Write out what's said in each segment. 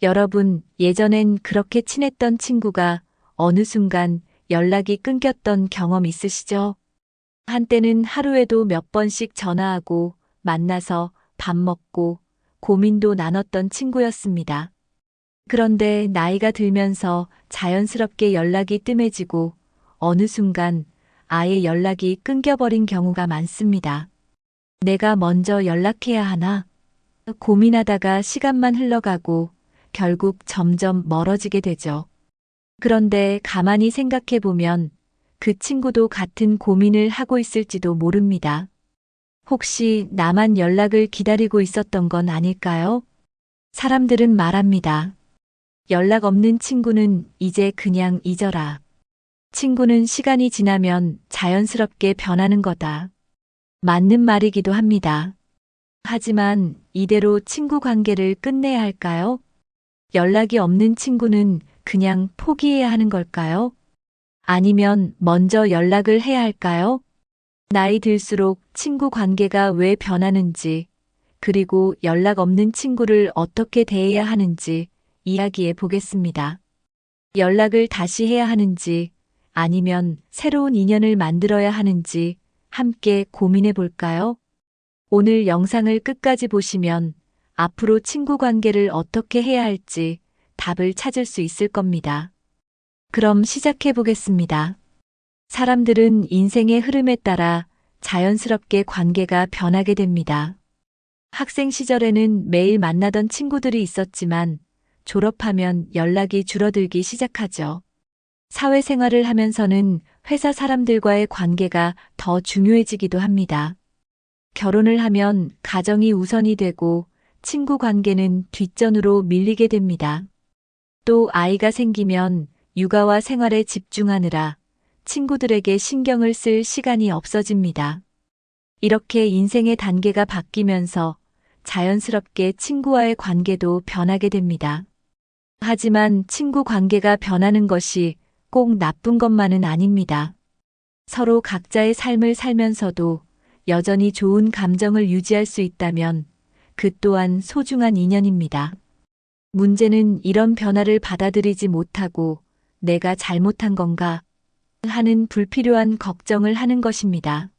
여러분, 예전엔 그렇게 친했던 친구가 어느 순간 연락이 끊겼던 경험 있으시죠? 한때는 하루에도 몇 번씩 전화하고 만나서 밥 먹고 고민도 나눴던 친구였습니다. 그런데 나이가 들면서 자연스럽게 연락이 뜸해지고 어느 순간 아예 연락이 끊겨버린 경우가 많습니다. 내가 먼저 연락해야 하나? 고민하다가 시간만 흘러가고 결국 점점 멀어지게 되죠. 그런데 가만히 생각해 보면 그 친구도 같은 고민을 하고 있을지도 모릅니다. 혹시 나만 연락을 기다리고 있었던 건 아닐까요? 사람들은 말합니다. 연락 없는 친구는 이제 그냥 잊어라. 친구는 시간이 지나면 자연스럽게 변하는 거다. 맞는 말이기도 합니다. 하지만 이대로 친구 관계를 끝내야 할까요? 연락이 없는 친구는 그냥 포기해야 하는 걸까요? 아니면 먼저 연락을 해야 할까요? 나이 들수록 친구 관계가 왜 변하는지, 그리고 연락 없는 친구를 어떻게 대해야 하는지 이야기해 보겠습니다. 연락을 다시 해야 하는지, 아니면 새로운 인연을 만들어야 하는지 함께 고민해 볼까요? 오늘 영상을 끝까지 보시면 앞으로 친구 관계를 어떻게 해야 할지 답을 찾을 수 있을 겁니다. 그럼 시작해 보겠습니다. 사람들은 인생의 흐름에 따라 자연스럽게 관계가 변하게 됩니다. 학생 시절에는 매일 만나던 친구들이 있었지만 졸업하면 연락이 줄어들기 시작하죠. 사회생활을 하면서는 회사 사람들과의 관계가 더 중요해지기도 합니다. 결혼을 하면 가정이 우선이 되고 친구 관계는 뒷전으로 밀리게 됩니다. 또 아이가 생기면 육아와 생활에 집중하느라 친구들에게 신경을 쓸 시간이 없어집니다. 이렇게 인생의 단계가 바뀌면서 자연스럽게 친구와의 관계도 변하게 됩니다. 하지만 친구 관계가 변하는 것이 꼭 나쁜 것만은 아닙니다. 서로 각자의 삶을 살면서도 여전히 좋은 감정을 유지할 수 있다면 그 또한 소중한 인연입니다. 문제는 이런 변화를 받아들이지 못하고 내가 잘못한 건가 하는 불필요한 걱정을 하는 것입니다.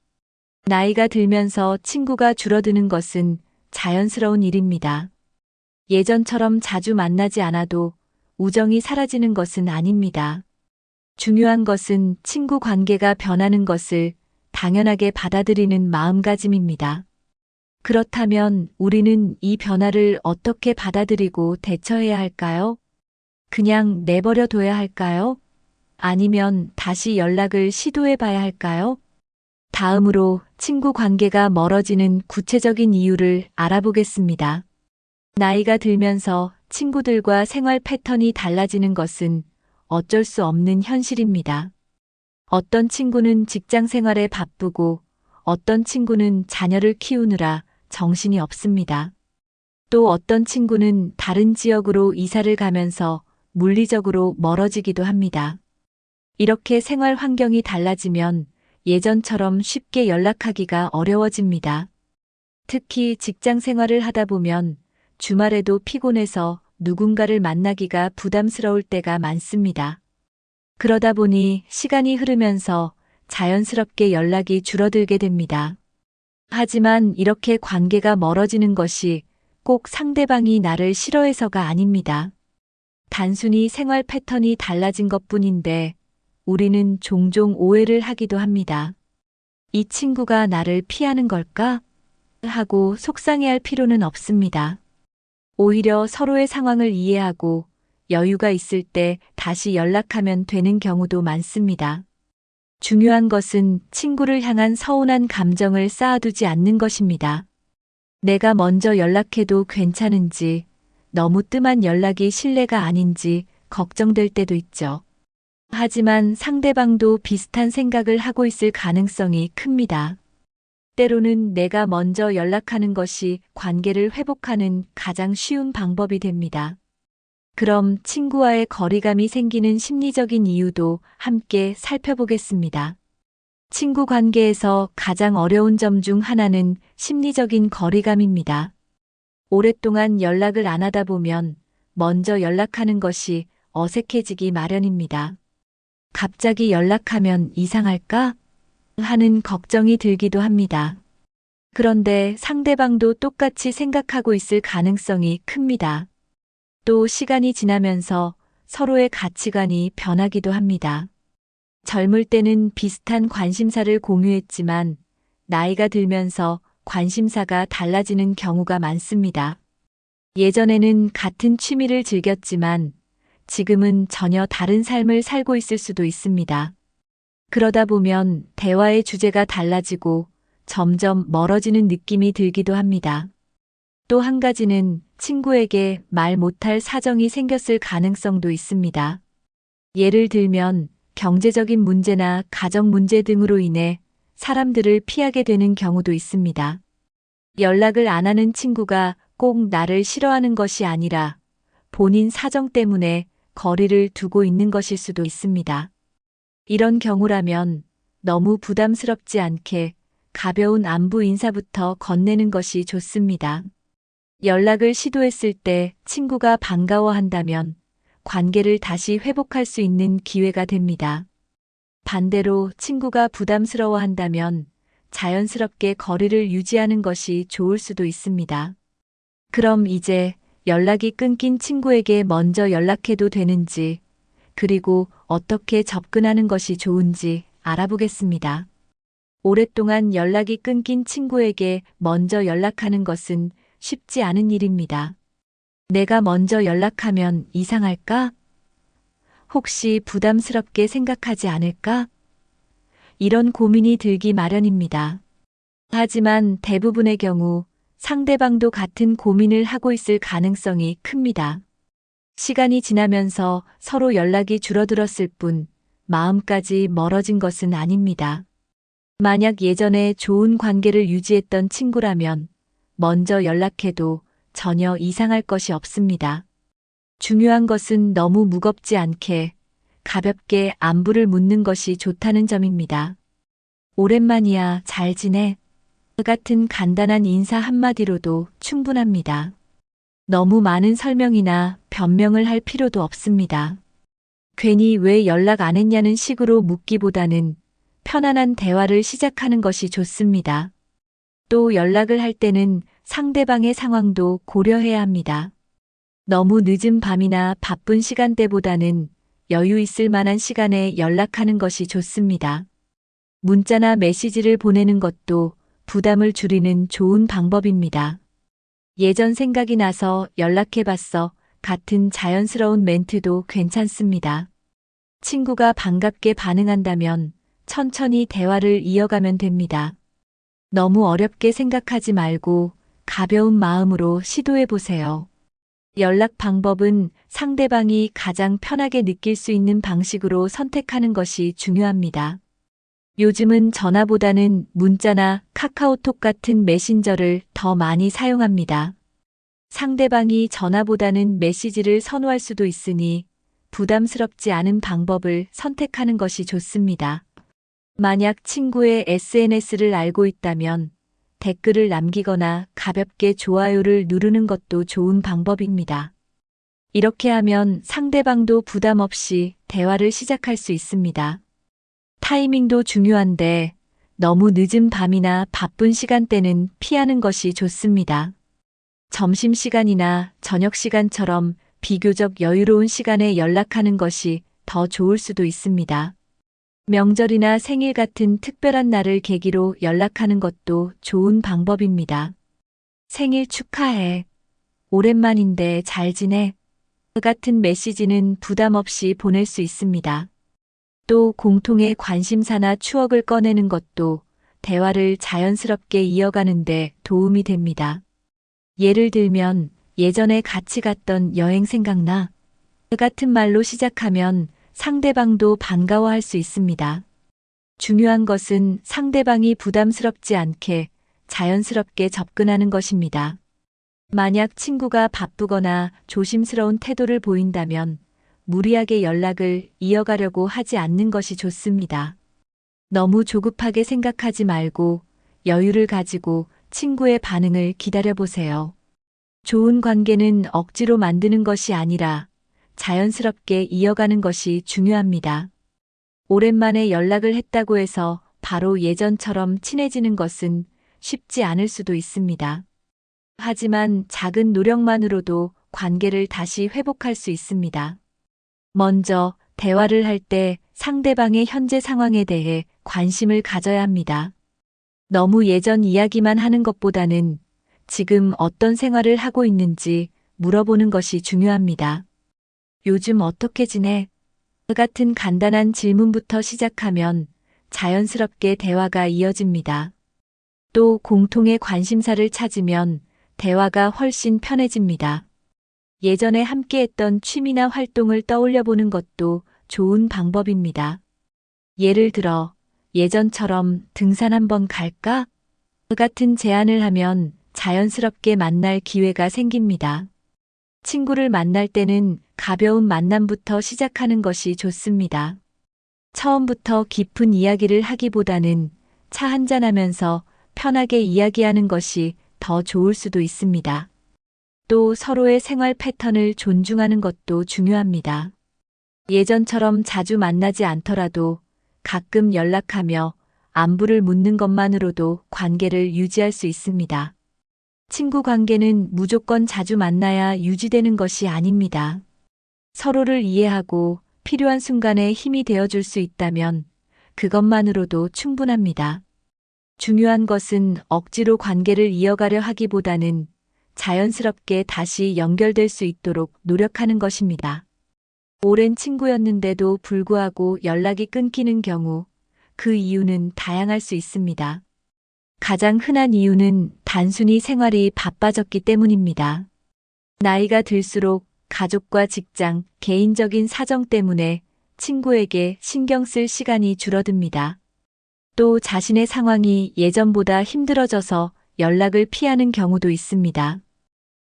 나이가 들면서 친구가 줄어드는 것은 자연스러운 일입니다. 예전처럼 자주 만나지 않아도 우정이 사라지는 것은 아닙니다. 중요한 것은 친구 관계가 변하는 것을 당연하게 받아들이는 마음가짐입니다. 그렇다면 우리는 이 변화를 어떻게 받아들이고 대처해야 할까요? 그냥 내버려 둬야 할까요? 아니면 다시 연락을 시도해 봐야 할까요? 다음으로 친구 관계가 멀어지는 구체적인 이유를 알아보겠습니다. 나이가 들면서 친구들과 생활 패턴이 달라지는 것은 어쩔 수 없는 현실입니다. 어떤 친구는 직장 생활에 바쁘고 어떤 친구는 자녀를 키우느라 정신이 없습니다. 또 어떤 친구는 다른 지역으로 이사를 가면서 물리적으로 멀어지기도 합니다. 이렇게 생활 환경이 달라지면 예전처럼 쉽게 연락하기가 어려워집니다. 특히 직장 생활을 하다 보면 주말에도 피곤해서 누군가를 만나기가 부담스러울 때가 많습니다. 그러다 보니 시간이 흐르면서 자연스럽게 연락이 줄어들게 됩니다. 하지만 이렇게 관계가 멀어지는 것이 꼭 상대방이 나를 싫어해서가 아닙니다. 단순히 생활 패턴이 달라진 것뿐인데 우리는 종종 오해를 하기도 합니다. 이 친구가 나를 피하는 걸까? 하고 속상해할 필요는 없습니다. 오히려 서로의 상황을 이해하고 여유가 있을 때 다시 연락하면 되는 경우도 많습니다. 중요한 것은 친구를 향한 서운한 감정을 쌓아두지 않는 것입니다. 내가 먼저 연락해도 괜찮은지, 너무 뜸한 연락이 신뢰가 아닌지 걱정될 때도 있죠. 하지만 상대방도 비슷한 생각을 하고 있을 가능성이 큽니다. 때로는 내가 먼저 연락하는 것이 관계를 회복하는 가장 쉬운 방법이 됩니다. 그럼 친구와의 거리감이 생기는 심리적인 이유도 함께 살펴보겠습니다. 친구 관계에서 가장 어려운 점 중 하나는 심리적인 거리감입니다. 오랫동안 연락을 안 하다 보면 먼저 연락하는 것이 어색해지기 마련입니다. 갑자기 연락하면 이상할까? 하는 걱정이 들기도 합니다. 그런데 상대방도 똑같이 생각하고 있을 가능성이 큽니다. 또 시간이 지나면서 서로의 가치관이 변하기도 합니다. 젊을 때는 비슷한 관심사를 공유했지만 나이가 들면서 관심사가 달라지는 경우가 많습니다. 예전에는 같은 취미를 즐겼지만 지금은 전혀 다른 삶을 살고 있을 수도 있습니다. 그러다 보면 대화의 주제가 달라지고 점점 멀어지는 느낌이 들기도 합니다. 또 한 가지는 친구에게 말 못할 사정이 생겼을 가능성도 있습니다. 예를 들면 경제적인 문제나 가정 문제 등으로 인해 사람들을 피하게 되는 경우도 있습니다. 연락을 안 하는 친구가 꼭 나를 싫어하는 것이 아니라 본인 사정 때문에 거리를 두고 있는 것일 수도 있습니다. 이런 경우라면 너무 부담스럽지 않게 가벼운 안부 인사부터 건네는 것이 좋습니다. 연락을 시도했을 때 친구가 반가워한다면 관계를 다시 회복할 수 있는 기회가 됩니다. 반대로 친구가 부담스러워한다면 자연스럽게 거리를 유지하는 것이 좋을 수도 있습니다. 그럼 이제 연락이 끊긴 친구에게 먼저 연락해도 되는지, 그리고 어떻게 접근하는 것이 좋은지 알아보겠습니다. 오랫동안 연락이 끊긴 친구에게 먼저 연락하는 것은 쉽지 않은 일입니다. 내가 먼저 연락하면 이상할까? 혹시 부담스럽게 생각하지 않을까? 이런 고민이 들기 마련입니다. 하지만 대부분의 경우 상대방도 같은 고민을 하고 있을 가능성이 큽니다. 시간이 지나면서 서로 연락이 줄어들었을 뿐 마음까지 멀어진 것은 아닙니다. 만약 예전에 좋은 관계를 유지했던 친구라면 먼저 연락해도 전혀 이상할 것이 없습니다. 중요한 것은 너무 무겁지 않게 가볍게 안부를 묻는 것이 좋다는 점입니다. 오랜만이야, 잘 지내? 같은 간단한 인사 한마디로도 충분합니다. 너무 많은 설명이나 변명을 할 필요도 없습니다. 괜히 왜 연락 안 했냐는 식으로 묻기보다는 편안한 대화를 시작하는 것이 좋습니다. 또 연락을 할 때는 상대방의 상황도 고려해야 합니다. 너무 늦은 밤이나 바쁜 시간대보다는 여유 있을 만한 시간에 연락하는 것이 좋습니다. 문자나 메시지를 보내는 것도 부담을 줄이는 좋은 방법입니다. 예전 생각이 나서 연락해봤어. 같은 자연스러운 멘트도 괜찮습니다. 친구가 반갑게 반응한다면 천천히 대화를 이어가면 됩니다. 너무 어렵게 생각하지 말고 가벼운 마음으로 시도해보세요. 연락 방법은 상대방이 가장 편하게 느낄 수 있는 방식으로 선택하는 것이 중요합니다. 요즘은 전화보다는 문자나 카카오톡 같은 메신저를 더 많이 사용합니다. 상대방이 전화보다는 메시지를 선호할 수도 있으니 부담스럽지 않은 방법을 선택하는 것이 좋습니다. 만약 친구의 SNS를 알고 있다면 댓글을 남기거나 가볍게 좋아요를 누르는 것도 좋은 방법입니다. 이렇게 하면 상대방도 부담 없이 대화를 시작할 수 있습니다. 타이밍도 중요한데 너무 늦은 밤이나 바쁜 시간대는 피하는 것이 좋습니다. 점심시간이나 저녁시간처럼 비교적 여유로운 시간에 연락하는 것이 더 좋을 수도 있습니다. 명절이나 생일 같은 특별한 날을 계기로 연락하는 것도 좋은 방법입니다. 생일 축하해. 오랜만인데 잘 지내? 같은 메시지는 부담 없이 보낼 수 있습니다. 또 공통의 관심사나 추억을 꺼내는 것도 대화를 자연스럽게 이어가는 데 도움이 됩니다. 예를 들면 예전에 같이 갔던 여행 생각나? 같은 말로 시작하면 상대방도 반가워할 수 있습니다. 중요한 것은 상대방이 부담스럽지 않게 자연스럽게 접근하는 것입니다. 만약 친구가 바쁘거나 조심스러운 태도를 보인다면 무리하게 연락을 이어가려고 하지 않는 것이 좋습니다. 너무 조급하게 생각하지 말고 여유를 가지고 친구의 반응을 기다려보세요. 좋은 관계는 억지로 만드는 것이 아니라 자연스럽게 이어가는 것이 중요합니다. 오랜만에 연락을 했다고 해서 바로 예전처럼 친해지는 것은 쉽지 않을 수도 있습니다. 하지만 작은 노력만으로도 관계를 다시 회복할 수 있습니다. 먼저 대화를 할 때 상대방의 현재 상황에 대해 관심을 가져야 합니다. 너무 예전 이야기만 하는 것보다는 지금 어떤 생활을 하고 있는지 물어보는 것이 중요합니다. 요즘 어떻게 지내? 같은 간단한 질문부터 시작하면 자연스럽게 대화가 이어집니다. 또 공통의 관심사를 찾으면 대화가 훨씬 편해집니다. 예전에 함께했던 취미나 활동을 떠올려 보는 것도 좋은 방법입니다. 예를 들어, 예전처럼 등산 한번 갈까? 같은 제안을 하면 자연스럽게 만날 기회가 생깁니다. 친구를 만날 때는 가벼운 만남부터 시작하는 것이 좋습니다. 처음부터 깊은 이야기를 하기보다는 차 한잔하면서 편하게 이야기하는 것이 더 좋을 수도 있습니다. 또 서로의 생활 패턴을 존중하는 것도 중요합니다. 예전처럼 자주 만나지 않더라도 가끔 연락하며 안부를 묻는 것만으로도 관계를 유지할 수 있습니다. 친구 관계는 무조건 자주 만나야 유지되는 것이 아닙니다. 서로를 이해하고 필요한 순간에 힘이 되어줄 수 있다면 그것만으로도 충분합니다. 중요한 것은 억지로 관계를 이어가려 하기보다는 자연스럽게 다시 연결될 수 있도록 노력하는 것입니다. 오랜 친구였는데도 불구하고 연락이 끊기는 경우 그 이유는 다양할 수 있습니다. 가장 흔한 이유는 단순히 생활이 바빠졌기 때문입니다. 나이가 들수록 가족과 직장, 개인적인 사정 때문에 친구에게 신경 쓸 시간이 줄어듭니다. 또 자신의 상황이 예전보다 힘들어져서 연락을 피하는 경우도 있습니다.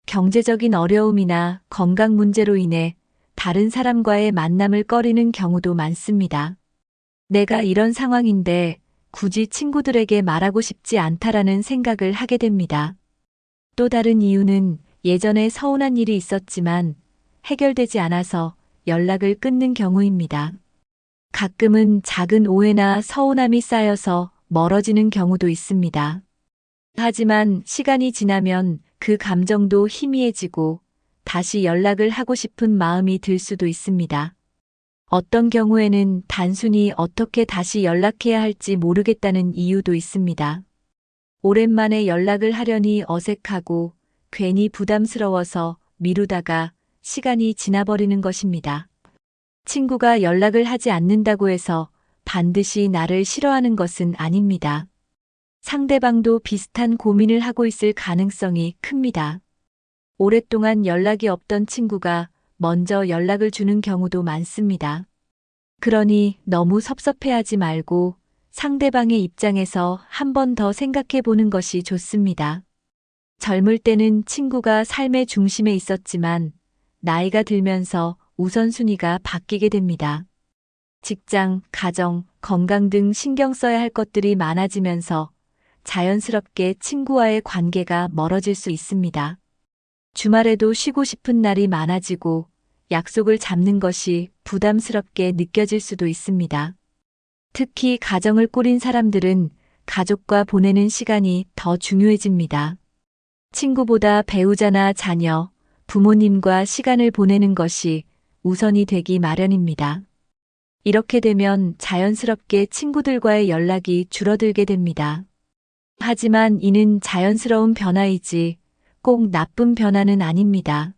경제적인 어려움이나 건강 문제로 인해 다른 사람과의 만남을 꺼리는 경우도 많습니다. 내가 이런 상황인데 굳이 친구들에게 말하고 싶지 않다라는 생각을 하게 됩니다. 또 다른 이유는 예전에 서운한 일이 있었지만 해결되지 않아서 연락을 끊는 경우입니다. 가끔은 작은 오해나 서운함이 쌓여서 멀어지는 경우도 있습니다. 하지만 시간이 지나면 그 감정도 희미해지고 다시 연락을 하고 싶은 마음이 들 수도 있습니다. 어떤 경우에는 단순히 어떻게 다시 연락해야 할지 모르겠다는 이유도 있습니다. 오랜만에 연락을 하려니 어색하고 괜히 부담스러워서 미루다가 시간이 지나버리는 것입니다. 친구가 연락을 하지 않는다고 해서 반드시 나를 싫어하는 것은 아닙니다. 상대방도 비슷한 고민을 하고 있을 가능성이 큽니다. 오랫동안 연락이 없던 친구가 먼저 연락을 주는 경우도 많습니다. 그러니 너무 섭섭해하지 말고 상대방의 입장에서 한 번 더 생각해 보는 것이 좋습니다. 젊을 때는 친구가 삶의 중심에 있었지만 나이가 들면서 우선순위가 바뀌게 됩니다. 직장, 가정, 건강 등 신경 써야 할 것들이 많아지면서 자연스럽게 친구와의 관계가 멀어질 수 있습니다. 주말에도 쉬고 싶은 날이 많아지고 약속을 잡는 것이 부담스럽게 느껴질 수도 있습니다. 특히 가정을 꾸린 사람들은 가족과 보내는 시간이 더 중요해집니다. 친구보다 배우자나 자녀, 부모님과 시간을 보내는 것이 우선이 되기 마련입니다. 이렇게 되면 자연스럽게 친구들과의 연락이 줄어들게 됩니다. 하지만 이는 자연스러운 변화이지 꼭 나쁜 변화는 아닙니다.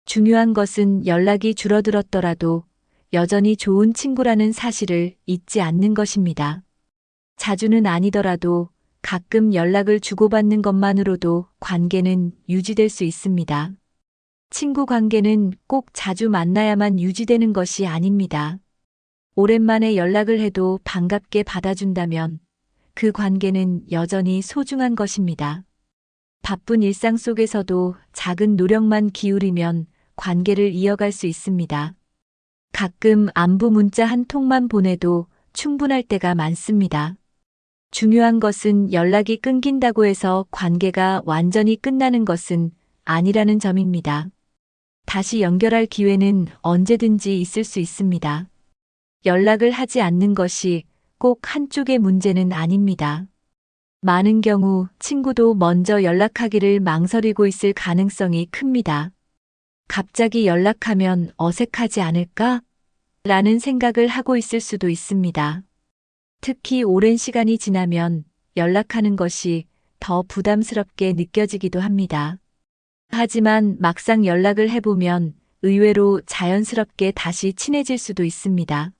중요한 것은 연락이 줄어들었더라도 여전히 좋은 친구라는 사실을 잊지 않는 것입니다. 자주는 아니더라도 가끔 연락을 주고받는 것만으로도 관계는 유지될 수 있습니다. 친구 관계는 꼭 자주 만나야만 유지되는 것이 아닙니다. 오랜만에 연락을 해도 반갑게 받아준다면 그 관계는 여전히 소중한 것입니다. 바쁜 일상 속에서도 작은 노력만 기울이면 관계를 이어갈 수 있습니다. 가끔 안부 문자 한 통만 보내도 충분할 때가 많습니다. 중요한 것은 연락이 끊긴다고 해서 관계가 완전히 끝나는 것은 아니라는 점입니다. 다시 연결할 기회는 언제든지 있을 수 있습니다. 연락을 하지 않는 것이 꼭 한쪽의 문제는 아닙니다. 많은 경우 친구도 먼저 연락하기를 망설이고 있을 가능성이 큽니다. 갑자기 연락하면 어색하지 않을까? 라는 생각을 하고 있을 수도 있습니다. 특히 오랜 시간이 지나면 연락하는 것이 더 부담스럽게 느껴지기도 합니다. 하지만 막상 연락을 해보면 의외로 자연스럽게 다시 친해질 수도 있습니다.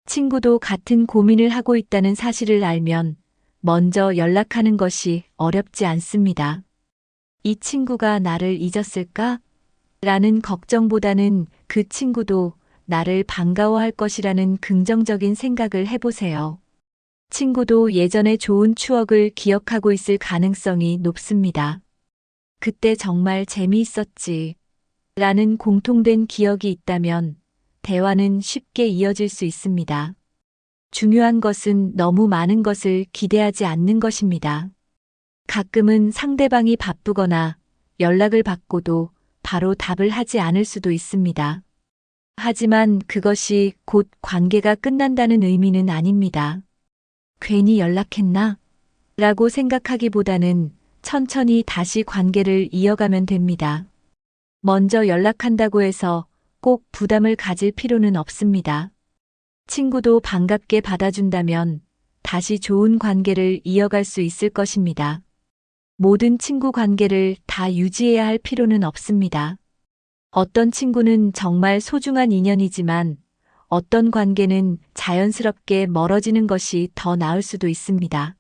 친구도 같은 고민을 하고 있다는 사실을 알면 먼저 연락하는 것이 어렵지 않습니다. 이 친구가 나를 잊었을까? 라는 걱정보다는 그 친구도 나를 반가워할 것이라는 긍정적인 생각을 해보세요. 친구도 예전의 좋은 추억을 기억하고 있을 가능성이 높습니다. 그때 정말 재미있었지. 라는 공통된 기억이 있다면 대화는 쉽게 이어질 수 있습니다. 중요한 것은 너무 많은 것을 기대하지 않는 것입니다. 가끔은 상대방이 바쁘거나 연락을 받고도 바로 답을 하지 않을 수도 있습니다. 하지만 그것이 곧 관계가 끝난다는 의미는 아닙니다. 괜히 연락했나? 라고 생각하기보다는 천천히 다시 관계를 이어가면 됩니다. 먼저 연락한다고 해서 꼭 부담을 가질 필요는 없습니다. 친구도 반갑게 받아준다면 다시 좋은 관계를 이어갈 수 있을 것입니다. 모든 친구 관계를 다 유지해야 할 필요는 없습니다. 어떤 친구는 정말 소중한 인연이지만 어떤 관계는 자연스럽게 멀어지는 것이 더 나을 수도 있습니다.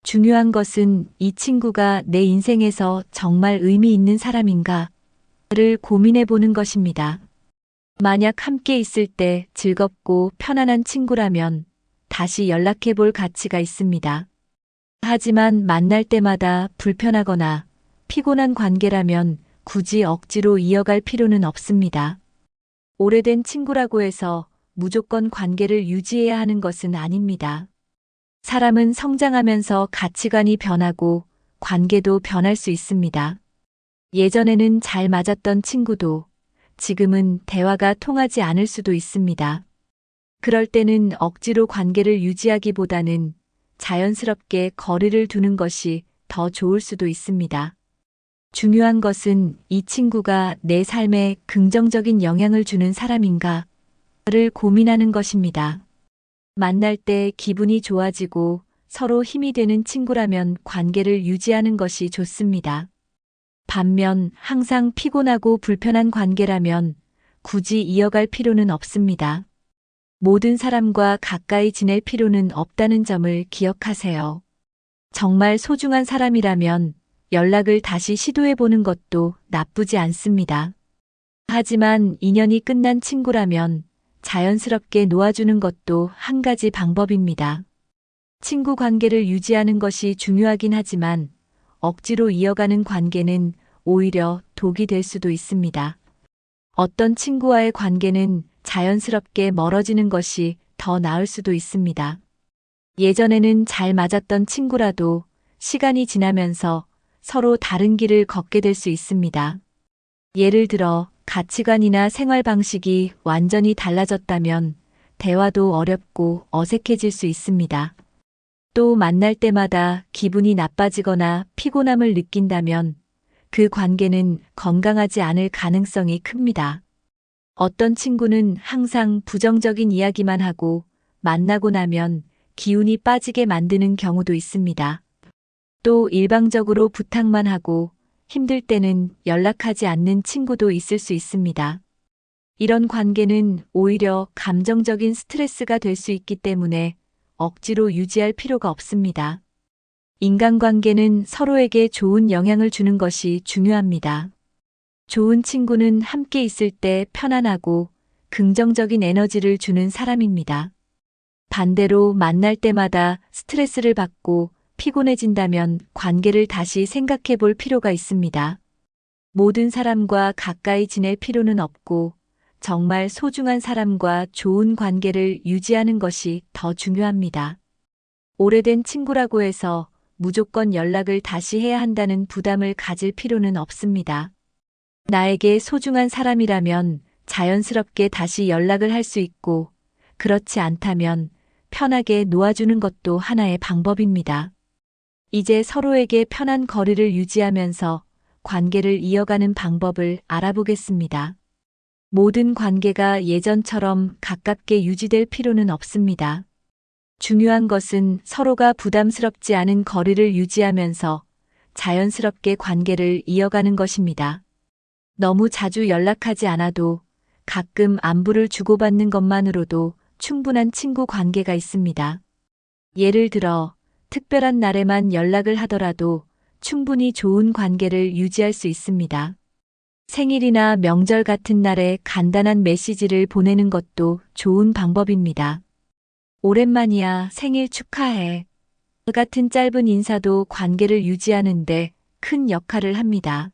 중요한 것은 이 친구가 내 인생에서 정말 의미 있는 사람인가를 고민해 보는 것입니다. 만약 함께 있을 때 즐겁고 편안한 친구라면 다시 연락해 볼 가치가 있습니다. 하지만 만날 때마다 불편하거나 피곤한 관계라면 굳이 억지로 이어갈 필요는 없습니다. 오래된 친구라고 해서 무조건 관계를 유지해야 하는 것은 아닙니다. 사람은 성장하면서 가치관이 변하고 관계도 변할 수 있습니다. 예전에는 잘 맞았던 친구도 지금은 대화가 통하지 않을 수도 있습니다. 그럴 때는 억지로 관계를 유지하기보다는 자연스럽게 거리를 두는 것이 더 좋을 수도 있습니다. 중요한 것은 이 친구가 내 삶에 긍정적인 영향을 주는 사람인가를 고민하는 것입니다. 만날 때 기분이 좋아지고 서로 힘이 되는 친구라면 관계를 유지하는 것이 좋습니다. 반면 항상 피곤하고 불편한 관계라면 굳이 이어갈 필요는 없습니다. 모든 사람과 가까이 지낼 필요는 없다는 점을 기억하세요. 정말 소중한 사람이라면 연락을 다시 시도해보는 것도 나쁘지 않습니다. 하지만 인연이 끝난 친구라면 자연스럽게 놓아주는 것도 한 가지 방법입니다. 친구 관계를 유지하는 것이 중요하긴 하지만 억지로 이어가는 관계는 오히려 독이 될 수도 있습니다. 어떤 친구와의 관계는 자연스럽게 멀어지는 것이 더 나을 수도 있습니다. 예전에는 잘 맞았던 친구라도 시간이 지나면서 서로 다른 길을 걷게 될 수 있습니다. 예를 들어 가치관이나 생활 방식이 완전히 달라졌다면 대화도 어렵고 어색해질 수 있습니다. 또 만날 때마다 기분이 나빠지거나 피곤함을 느낀다면 그 관계는 건강하지 않을 가능성이 큽니다. 어떤 친구는 항상 부정적인 이야기만 하고 만나고 나면 기운이 빠지게 만드는 경우도 있습니다. 또 일방적으로 부탁만 하고 힘들 때는 연락하지 않는 친구도 있을 수 있습니다. 이런 관계는 오히려 감정적인 스트레스가 될 수 있기 때문에 억지로 유지할 필요가 없습니다. 인간관계는 서로에게 좋은 영향을 주는 것이 중요합니다. 좋은 친구는 함께 있을 때 편안하고 긍정적인 에너지를 주는 사람입니다. 반대로 만날 때마다 스트레스를 받고 피곤해진다면 관계를 다시 생각해 볼 필요가 있습니다. 모든 사람과 가까이 지낼 필요는 없고 정말 소중한 사람과 좋은 관계를 유지하는 것이 더 중요합니다. 오래된 친구라고 해서 무조건 연락을 다시 해야 한다는 부담을 가질 필요는 없습니다. 나에게 소중한 사람이라면 자연스럽게 다시 연락을 할 수 있고, 그렇지 않다면 편하게 놓아주는 것도 하나의 방법입니다. 이제 서로에게 편한 거리를 유지하면서 관계를 이어가는 방법을 알아보겠습니다. 모든 관계가 예전처럼 가깝게 유지될 필요는 없습니다. 중요한 것은 서로가 부담스럽지 않은 거리를 유지하면서 자연스럽게 관계를 이어가는 것입니다. 너무 자주 연락하지 않아도 가끔 안부를 주고받는 것만으로도 충분한 친구 관계가 있습니다. 예를 들어, 특별한 날에만 연락을 하더라도 충분히 좋은 관계를 유지할 수 있습니다. 생일이나 명절 같은 날에 간단한 메시지를 보내는 것도 좋은 방법입니다. 오랜만이야, 생일 축하해. 같은 짧은 인사도 관계를 유지하는데 큰 역할을 합니다.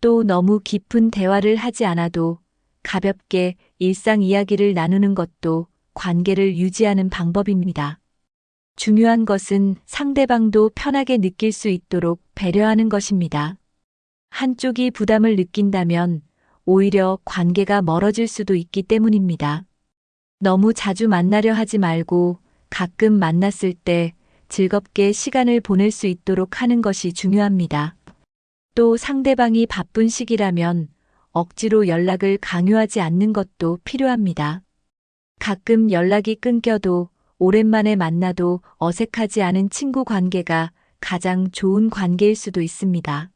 또 너무 깊은 대화를 하지 않아도 가볍게 일상 이야기를 나누는 것도 관계를 유지하는 방법입니다. 중요한 것은 상대방도 편하게 느낄 수 있도록 배려하는 것입니다. 한쪽이 부담을 느낀다면 오히려 관계가 멀어질 수도 있기 때문입니다. 너무 자주 만나려 하지 말고 가끔 만났을 때 즐겁게 시간을 보낼 수 있도록 하는 것이 중요합니다. 또 상대방이 바쁜 시기라면 억지로 연락을 강요하지 않는 것도 필요합니다. 가끔 연락이 끊겨도 오랜만에 만나도 어색하지 않은 친구 관계가 가장 좋은 관계일 수도 있습니다.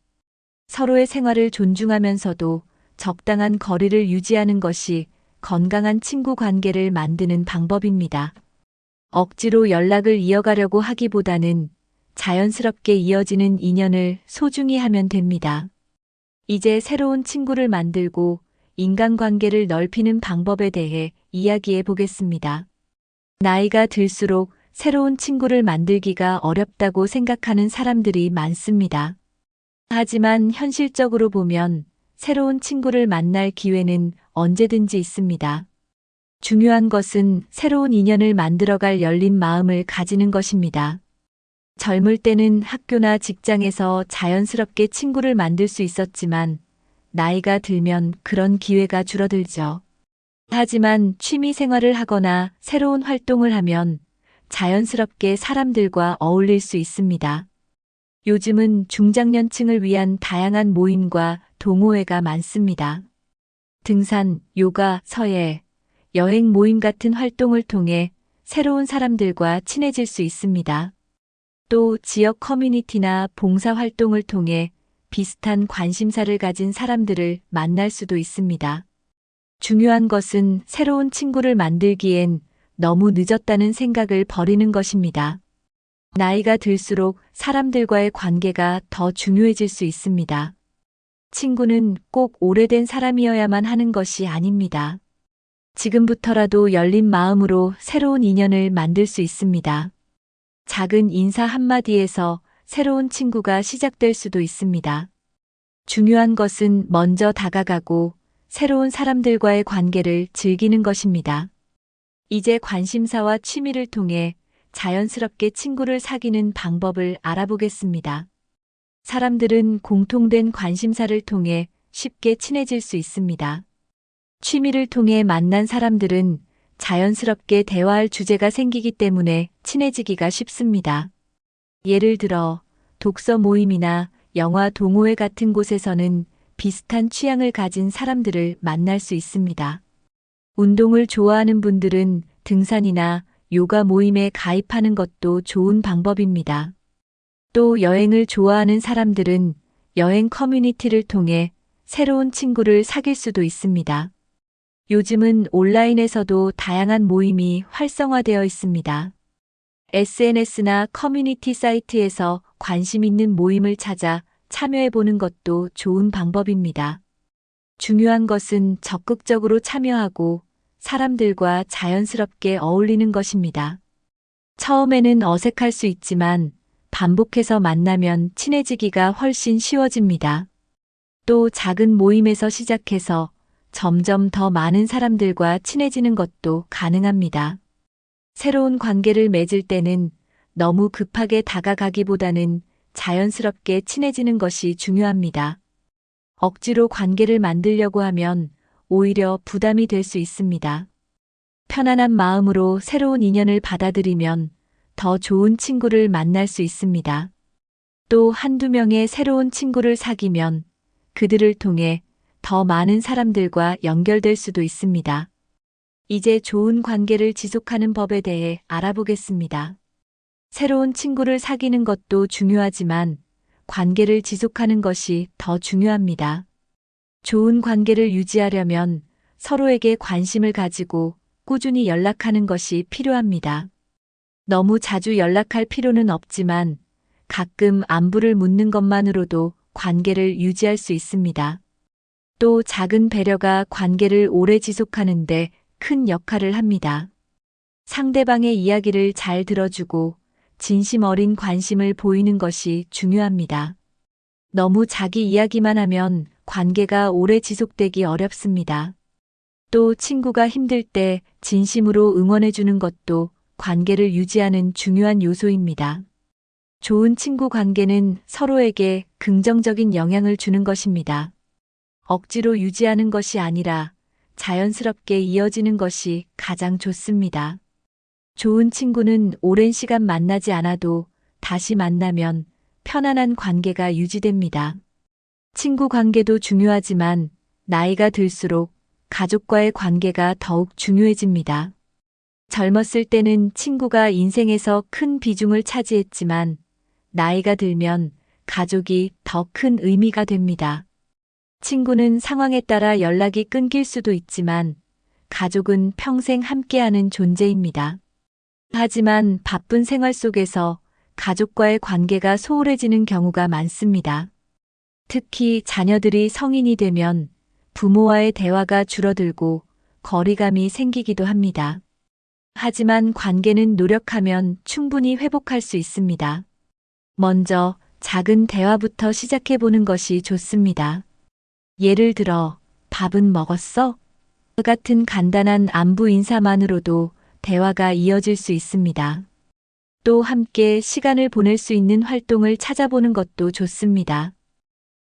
서로의 생활을 존중하면서도 적당한 거리를 유지하는 것이 건강한 친구 관계를 만드는 방법입니다. 억지로 연락을 이어가려고 하기보다는 자연스럽게 이어지는 인연을 소중히 하면 됩니다. 이제 새로운 친구를 만들고 인간관계를 넓히는 방법에 대해 이야기해 보겠습니다. 나이가 들수록 새로운 친구를 만들기가 어렵다고 생각하는 사람들이 많습니다. 하지만 현실적으로 보면 새로운 친구를 만날 기회는 언제든지 있습니다. 중요한 것은 새로운 인연을 만들어갈 열린 마음을 가지는 것입니다. 젊을 때는 학교나 직장에서 자연스럽게 친구를 만들 수 있었지만 나이가 들면 그런 기회가 줄어들죠. 하지만 취미 생활을 하거나 새로운 활동을 하면 자연스럽게 사람들과 어울릴 수 있습니다. 요즘은 중장년층을 위한 다양한 모임과 동호회가 많습니다. 등산, 요가, 서예, 여행 모임 같은 활동을 통해 새로운 사람들과 친해질 수 있습니다. 또 지역 커뮤니티나 봉사 활동을 통해 비슷한 관심사를 가진 사람들을 만날 수도 있습니다. 중요한 것은 새로운 친구를 만들기엔 너무 늦었다는 생각을 버리는 것입니다. 나이가 들수록 사람들과의 관계가 더 중요해질 수 있습니다. 친구는 꼭 오래된 사람이어야만 하는 것이 아닙니다. 지금부터라도 열린 마음으로 새로운 인연을 만들 수 있습니다. 작은 인사 한마디에서 새로운 친구가 시작될 수도 있습니다. 중요한 것은 먼저 다가가고 새로운 사람들과의 관계를 즐기는 것입니다. 이제 관심사와 취미를 통해 자연스럽게 친구를 사귀는 방법을 알아보겠습니다. 사람들은 공통된 관심사를 통해 쉽게 친해질 수 있습니다. 취미를 통해 만난 사람들은 자연스럽게 대화할 주제가 생기기 때문에 친해지기가 쉽습니다. 예를 들어 독서 모임이나 영화 동호회 같은 곳에서는 비슷한 취향을 가진 사람들을 만날 수 있습니다. 운동을 좋아하는 분들은 등산이나 요가 모임에 가입하는 것도 좋은 방법입니다. 또 여행을 좋아하는 사람들은 여행 커뮤니티를 통해 새로운 친구를 사귈 수도 있습니다. 요즘은 온라인에서도 다양한 모임이 활성화되어 있습니다. SNS나 커뮤니티 사이트에서 관심 있는 모임을 찾아 참여해보는 것도 좋은 방법입니다. 중요한 것은 적극적으로 참여하고 사람들과 자연스럽게 어울리는 것입니다. 처음에는 어색할 수 있지만 반복해서 만나면 친해지기가 훨씬 쉬워집니다. 또 작은 모임에서 시작해서 점점 더 많은 사람들과 친해지는 것도 가능합니다. 새로운 관계를 맺을 때는 너무 급하게 다가가기보다는 자연스럽게 친해지는 것이 중요합니다. 억지로 관계를 만들려고 하면 오히려 부담이 될 수 있습니다. 편안한 마음으로 새로운 인연을 받아들이면 더 좋은 친구를 만날 수 있습니다. 또 한두 명의 새로운 친구를 사귀면 그들을 통해 더 많은 사람들과 연결될 수도 있습니다. 이제 좋은 관계를 지속하는 법에 대해 알아보겠습니다. 새로운 친구를 사귀는 것도 중요하지만 관계를 지속하는 것이 더 중요합니다. 좋은 관계를 유지하려면 서로에게 관심을 가지고 꾸준히 연락하는 것이 필요합니다. 너무 자주 연락할 필요는 없지만 가끔 안부를 묻는 것만으로도 관계를 유지할 수 있습니다. 또 작은 배려가 관계를 오래 지속하는데 큰 역할을 합니다. 상대방의 이야기를 잘 들어주고 진심 어린 관심을 보이는 것이 중요합니다. 너무 자기 이야기만 하면 관계가 오래 지속되기 어렵습니다. 또 친구가 힘들 때 진심으로 응원해주는 것도 관계를 유지하는 중요한 요소입니다. 좋은 친구 관계는 서로에게 긍정적인 영향을 주는 것입니다. 억지로 유지하는 것이 아니라 자연스럽게 이어지는 것이 가장 좋습니다. 좋은 친구는 오랜 시간 만나지 않아도 다시 만나면 편안한 관계가 유지됩니다. 친구 관계도 중요하지만 나이가 들수록 가족과의 관계가 더욱 중요해집니다. 젊었을 때는 친구가 인생에서 큰 비중을 차지했지만 나이가 들면 가족이 더 큰 의미가 됩니다. 친구는 상황에 따라 연락이 끊길 수도 있지만 가족은 평생 함께하는 존재입니다. 하지만 바쁜 생활 속에서 가족과의 관계가 소홀해지는 경우가 많습니다. 특히 자녀들이 성인이 되면 부모와의 대화가 줄어들고 거리감이 생기기도 합니다. 하지만 관계는 노력하면 충분히 회복할 수 있습니다. 먼저 작은 대화부터 시작해보는 것이 좋습니다. 예를 들어, 밥은 먹었어? 같은 간단한 안부 인사만으로도 대화가 이어질 수 있습니다. 또 함께 시간을 보낼 수 있는 활동을 찾아보는 것도 좋습니다.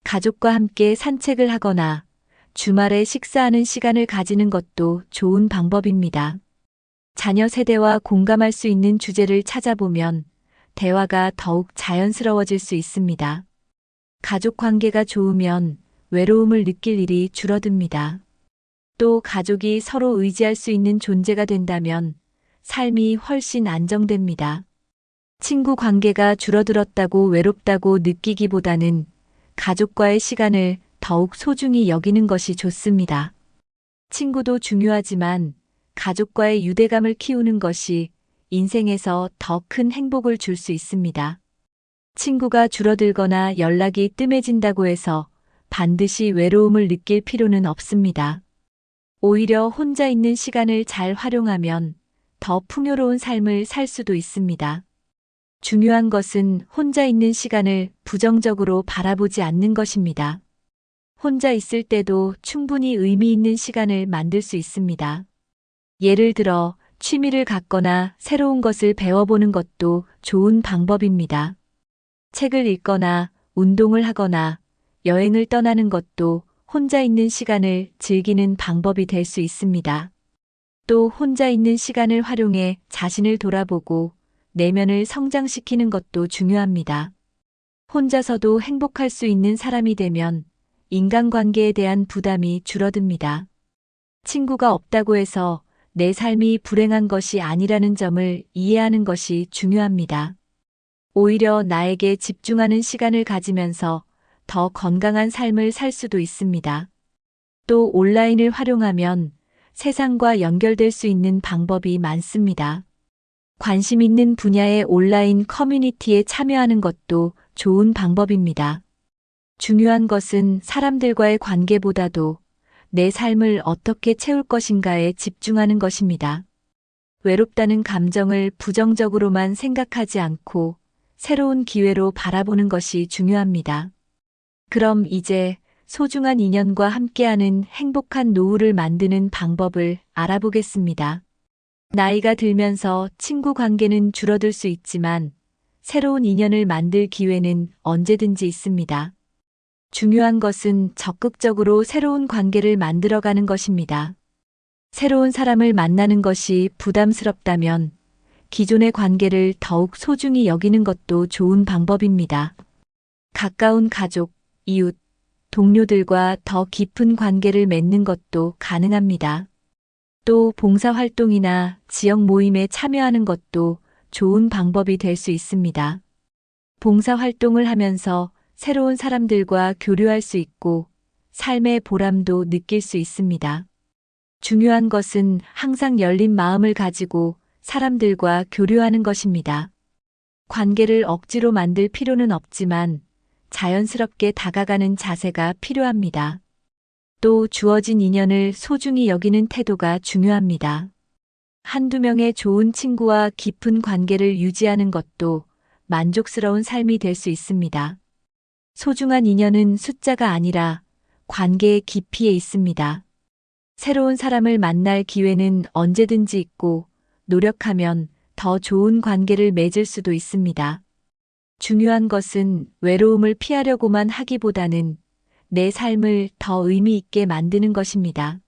가족과 함께 산책을 하거나 주말에 식사하는 시간을 가지는 것도 좋은 방법입니다. 자녀 세대와 공감할 수 있는 주제를 찾아보면 대화가 더욱 자연스러워질 수 있습니다. 가족 관계가 좋으면 외로움을 느낄 일이 줄어듭니다. 또 가족이 서로 의지할 수 있는 존재가 된다면 삶이 훨씬 안정됩니다. 친구 관계가 줄어들었다고 외롭다고 느끼기보다는 가족과의 시간을 더욱 소중히 여기는 것이 좋습니다. 친구도 중요하지만 가족과의 유대감을 키우는 것이 인생에서 더 큰 행복을 줄 수 있습니다. 친구가 줄어들거나 연락이 뜸해진다고 해서 반드시 외로움을 느낄 필요는 없습니다. 오히려 혼자 있는 시간을 잘 활용하면 더 풍요로운 삶을 살 수도 있습니다. 중요한 것은 혼자 있는 시간을 부정적으로 바라보지 않는 것입니다. 혼자 있을 때도 충분히 의미 있는 시간을 만들 수 있습니다. 예를 들어 취미를 갖거나 새로운 것을 배워보는 것도 좋은 방법입니다. 책을 읽거나 운동을 하거나 여행을 떠나는 것도 혼자 있는 시간을 즐기는 방법이 될 수 있습니다. 또 혼자 있는 시간을 활용해 자신을 돌아보고 내면을 성장시키는 것도 중요합니다. 혼자서도 행복할 수 있는 사람이 되면 인간관계에 대한 부담이 줄어듭니다. 친구가 없다고 해서 내 삶이 불행한 것이 아니라는 점을 이해하는 것이 중요합니다. 오히려 나에게 집중하는 시간을 가지면서 더 건강한 삶을 살 수도 있습니다. 또 온라인을 활용하면 세상과 연결될 수 있는 방법이 많습니다. 관심 있는 분야의 온라인 커뮤니티에 참여하는 것도 좋은 방법입니다. 중요한 것은 사람들과의 관계보다도 내 삶을 어떻게 채울 것인가에 집중하는 것입니다. 외롭다는 감정을 부정적으로만 생각하지 않고 새로운 기회로 바라보는 것이 중요합니다. 그럼 이제 소중한 인연과 함께하는 행복한 노후를 만드는 방법을 알아보겠습니다. 나이가 들면서 친구 관계는 줄어들 수 있지만 새로운 인연을 만들 기회는 언제든지 있습니다. 중요한 것은 적극적으로 새로운 관계를 만들어가는 것입니다. 새로운 사람을 만나는 것이 부담스럽다면 기존의 관계를 더욱 소중히 여기는 것도 좋은 방법입니다. 가까운 가족, 이웃, 동료들과 더 깊은 관계를 맺는 것도 가능합니다. 또 봉사활동이나 지역 모임에 참여하는 것도 좋은 방법이 될 수 있습니다. 봉사활동을 하면서 새로운 사람들과 교류할 수 있고 삶의 보람도 느낄 수 있습니다. 중요한 것은 항상 열린 마음을 가지고 사람들과 교류하는 것입니다. 관계를 억지로 만들 필요는 없지만 자연스럽게 다가가는 자세가 필요합니다. 또 주어진 인연을 소중히 여기는 태도가 중요합니다. 한두 명의 좋은 친구와 깊은 관계를 유지하는 것도 만족스러운 삶이 될 수 있습니다. 소중한 인연은 숫자가 아니라 관계의 깊이에 있습니다. 새로운 사람을 만날 기회는 언제든지 있고 노력하면 더 좋은 관계를 맺을 수도 있습니다. 중요한 것은 외로움을 피하려고만 하기보다는 내 삶을 더 의미 있게 만드는 것입니다.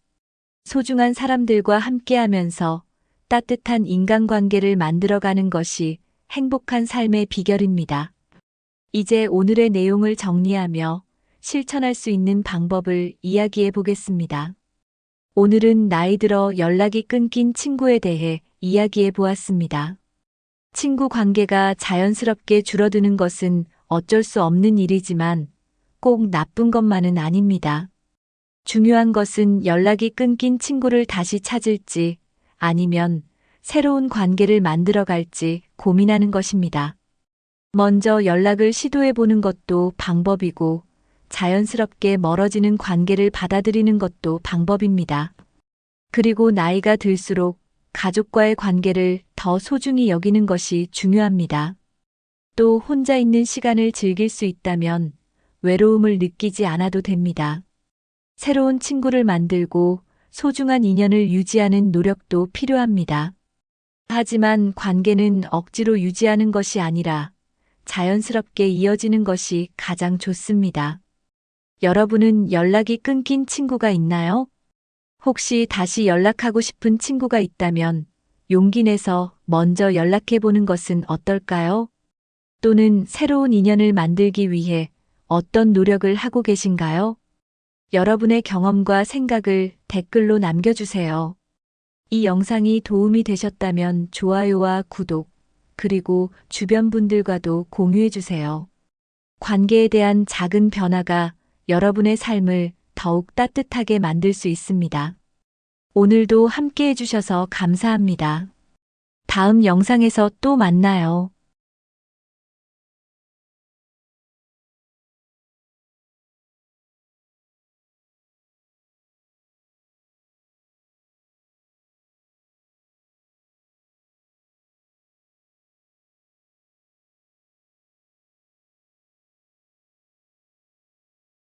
소중한 사람들과 함께하면서 따뜻한 인간관계를 만들어가는 것이 행복한 삶의 비결입니다. 이제 오늘의 내용을 정리하며 실천할 수 있는 방법을 이야기해 보겠습니다. 오늘은 나이 들어 연락이 끊긴 친구에 대해 이야기해 보았습니다. 친구 관계가 자연스럽게 줄어드는 것은 어쩔 수 없는 일이지만 꼭 나쁜 것만은 아닙니다. 중요한 것은 연락이 끊긴 친구를 다시 찾을지 아니면 새로운 관계를 만들어 갈지 고민하는 것입니다. 먼저 연락을 시도해 보는 것도 방법이고 자연스럽게 멀어지는 관계를 받아들이는 것도 방법입니다. 그리고 나이가 들수록 가족과의 관계를 더 소중히 여기는 것이 중요합니다. 또 혼자 있는 시간을 즐길 수 있다면 외로움을 느끼지 않아도 됩니다. 새로운 친구를 만들고 소중한 인연을 유지하는 노력도 필요합니다. 하지만 관계는 억지로 유지하는 것이 아니라 자연스럽게 이어지는 것이 가장 좋습니다. 여러분은 연락이 끊긴 친구가 있나요? 혹시 다시 연락하고 싶은 친구가 있다면 용기 내서 먼저 연락해 보는 것은 어떨까요? 또는 새로운 인연을 만들기 위해 어떤 노력을 하고 계신가요? 여러분의 경험과 생각을 댓글로 남겨주세요. 이 영상이 도움이 되셨다면 좋아요와 구독, 그리고 주변 분들과도 공유해 주세요. 관계에 대한 작은 변화가 여러분의 삶을 더욱 따뜻하게 만들 수 있습니다. 오늘도 함께 해주셔서 감사합니다. 다음 영상에서 또 만나요.